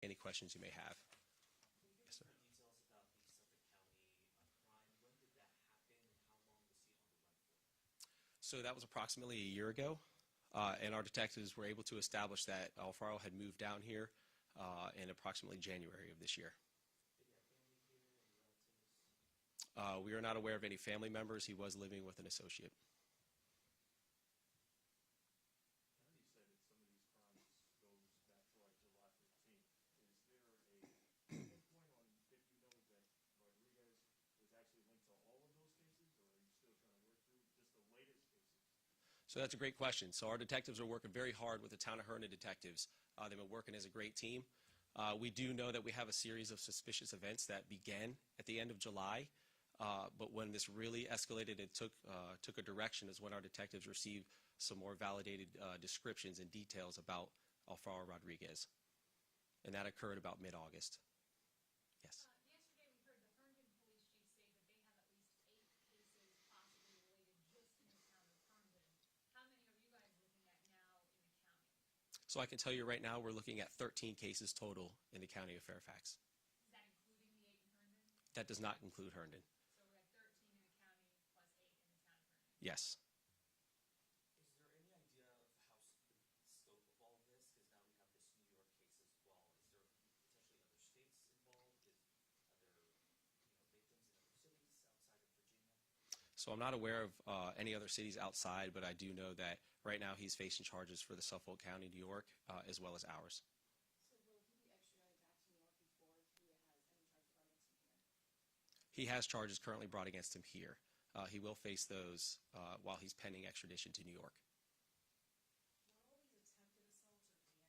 any questions you may have. Yes, sir. Details about the Suffolk County crime. When did that happen, and how long was he on the run for? So that was approximately a year ago, and our detectives were able to establish that Alfaro had moved down here in approximately January of this year. Did he have family here, any relatives? We are not aware of any family members. He was living with an associate. I know you said that some of these crimes goes back to like July 15th. Is there a pinpoint on if you know that Rodriguez was actually linked to all of those cases, or are you still trying to work through just the latest cases? So that's a great question. So our detectives are working very hard with the town of Herndon detectives. They've been working as a great team. We do know that we have a series of suspicious events that began at the end of July, but when this really escalated and took a direction is when our detectives received some more validated descriptions and details about Alfaro Rodriguez. And that occurred about mid-August. Yes. Yesterday we heard the Herndon police chief say that they have at least 8 cases possibly related just in the town of Herndon. How many are you guys looking at now in the county? So I can tell you right now we're looking at 13 cases total in the county of Fairfax. Is that including the 8 in Herndon? That does not include Herndon. So we're at 13 in the county plus 8 in the town of Herndon. Yes. Is there any idea of how the scope of all of this? Because now we have this New York case as well. Is there potentially other states involved? Is other victims in other cities outside of Virginia? So I'm not aware of any other cities outside, but I do know that right now he's facing charges for the Suffolk County, New York, as well as ours. So will he be extradited back to New York before he has any charges brought against him here? He has charges currently brought against him here. He will face those while he's pending extradition to New York. Were all these attempted assaults, or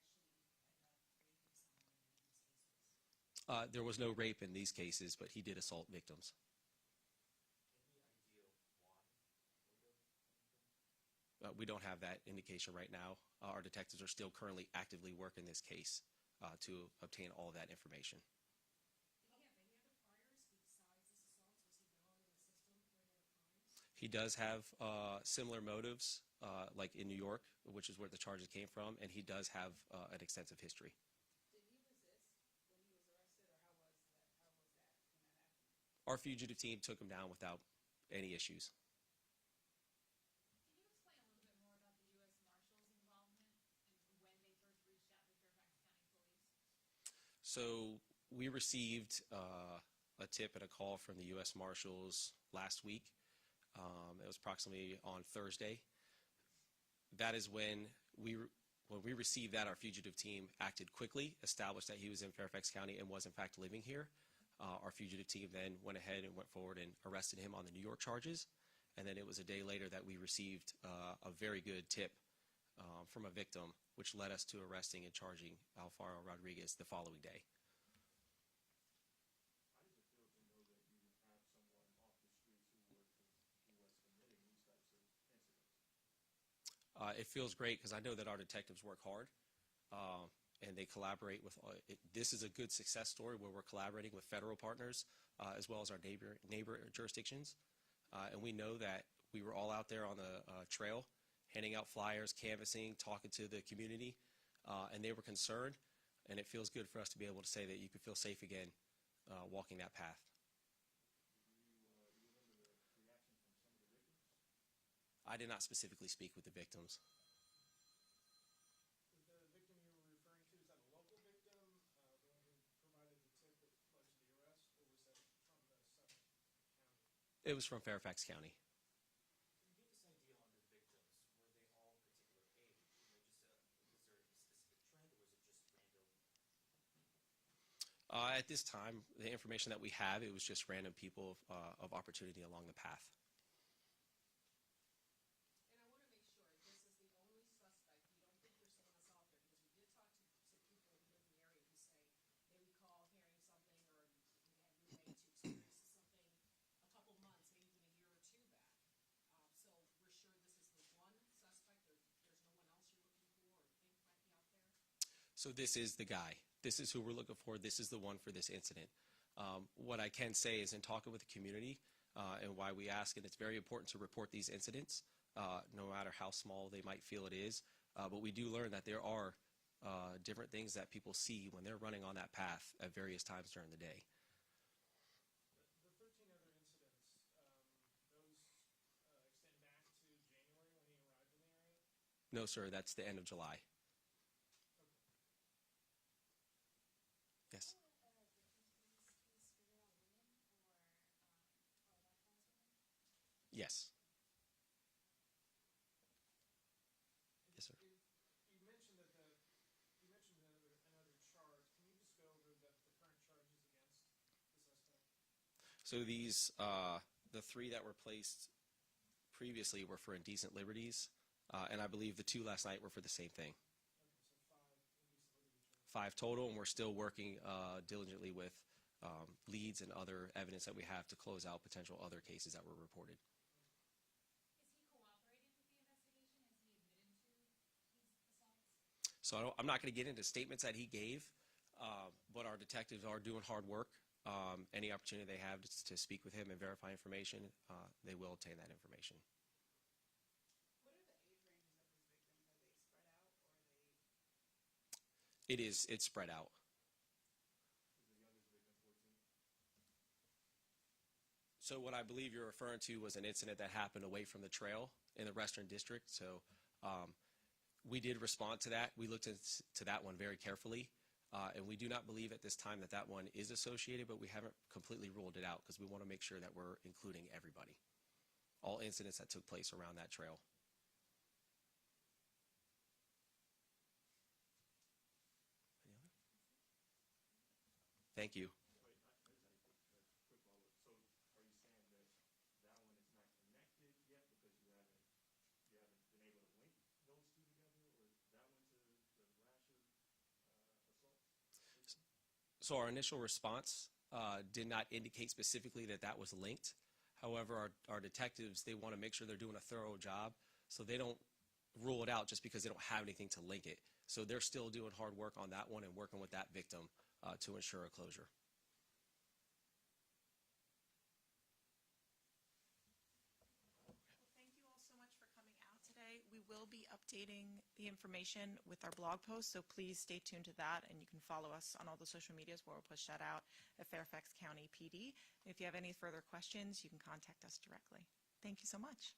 did he actually end up raping someone in these cases? There was no rape in these cases, but he did assault victims. Any idea why? Motive? We don't have that indication right now. Our detectives are still currently actively working this case to obtain all of that information. Did he have any other priors besides this assault? Was he known in the system for any other crimes? He does have similar motives, like in New York, which is where the charges came from, and he does have an extensive history. Did he resist when he was arrested, or how was that when that happened? Our fugitive team took him down without any issues. Can you explain a little bit more about the U.S. Marshals' involvement and when they first reached out to Fairfax County Police? So we received a tip and a call from the U.S. Marshals last week. It was approximately on Thursday. That is when we received that, our fugitive team acted quickly, established that he was in Fairfax County and was in fact living here. Our fugitive team then went ahead and went forward and arrested him on the New York charges. And then it was a day later that we received a very good tip from a victim, which led us to arresting and charging Alfaro Rodriguez the following day. How does it feel to know that you have someone off the streets who was committing these types of incidents? It feels great because I know that our detectives work hard and they collaborate with, this is a good success story where we're collaborating with federal partners as well as our neighbor jurisdictions. And we know that we were all out there on the trail, handing out flyers, canvassing, talking to the community, and they were concerned. And it feels good for us to be able to say that you can feel safe again walking that path. Do you remember the reaction from some of the victims? I did not specifically speak with the victims. The victim you were referring to, is that a local victim, the one who provided the tip that led to the arrest, or was that from the Suffolk County? It was from Fairfax County. Can you give us an idea on the victims? Were they all particular age? Was there a specific trend, or was it just random? At this time, the information that we have, it was just random people of opportunity along the path. And I want to make sure this is the only suspect. You don't think there's someone else out there, because we did talk to people who live in the area who say they recall hearing something, or we had roommates who experienced something a couple months, maybe even a year or two back. So we're sure this is the one suspect, or there's no one else you're looking for or think might be out there? So this is the guy. This is who we're looking for. This is the one for this incident. What I can say is in talking with the community and why we ask, and it's very important to report these incidents, no matter how small they might feel it is, but we do learn that there are different things that people see when they're running on that path at various times during the day. The 13 other incidents, those extend back to January when he arrived in the area? No, sir, that's the end of July. Okay. Yes. Yes. Yes, sir. You mentioned another charge. Can you just go over the current charges against the suspect? So these, the three that were placed previously were for indecent liberties, and I believe the two last night were for the same thing. Okay, so 5 indecent liberty charges. 5 total, and we're still working diligently with leads and other evidence that we have to close out potential other cases that were reported. Is he cooperating with the investigation? Has he admitted to these assaults? So I'm not going to get into statements that he gave, but our detectives are doing hard work. Any opportunity they have to speak with him and verify information, they will obtain that information. What are the age ranges of his victims? Are they spread out or are they? It's spread out. Is the youngest victim 14? So what I believe you're referring to was an incident that happened away from the trail in the Western District. So we did respond to that. We looked into that one very carefully. And we do not believe at this time that that one is associated, but we haven't completely ruled it out because we want to make sure that we're including everybody, all incidents that took place around that trail. Any other? Thank you. Wait, I just had a quick follow-up. So are you saying that that one is not connected yet because you haven't been able to link those two together, or that one to the Rasher assault? So our initial response did not indicate specifically that that was linked. However, our detectives, they want to make sure they're doing a thorough job, so they don't rule it out just because they don't have anything to link it. So they're still doing hard work on that one and working with that victim to ensure a closure. Well, thank you all so much for coming out today. We will be updating the information with our blog post, so please stay tuned to that, and you can follow us on all the social medias where we'll push that out at Fairfax County PD. And if you have any further questions, you can contact us directly. Thank you so much.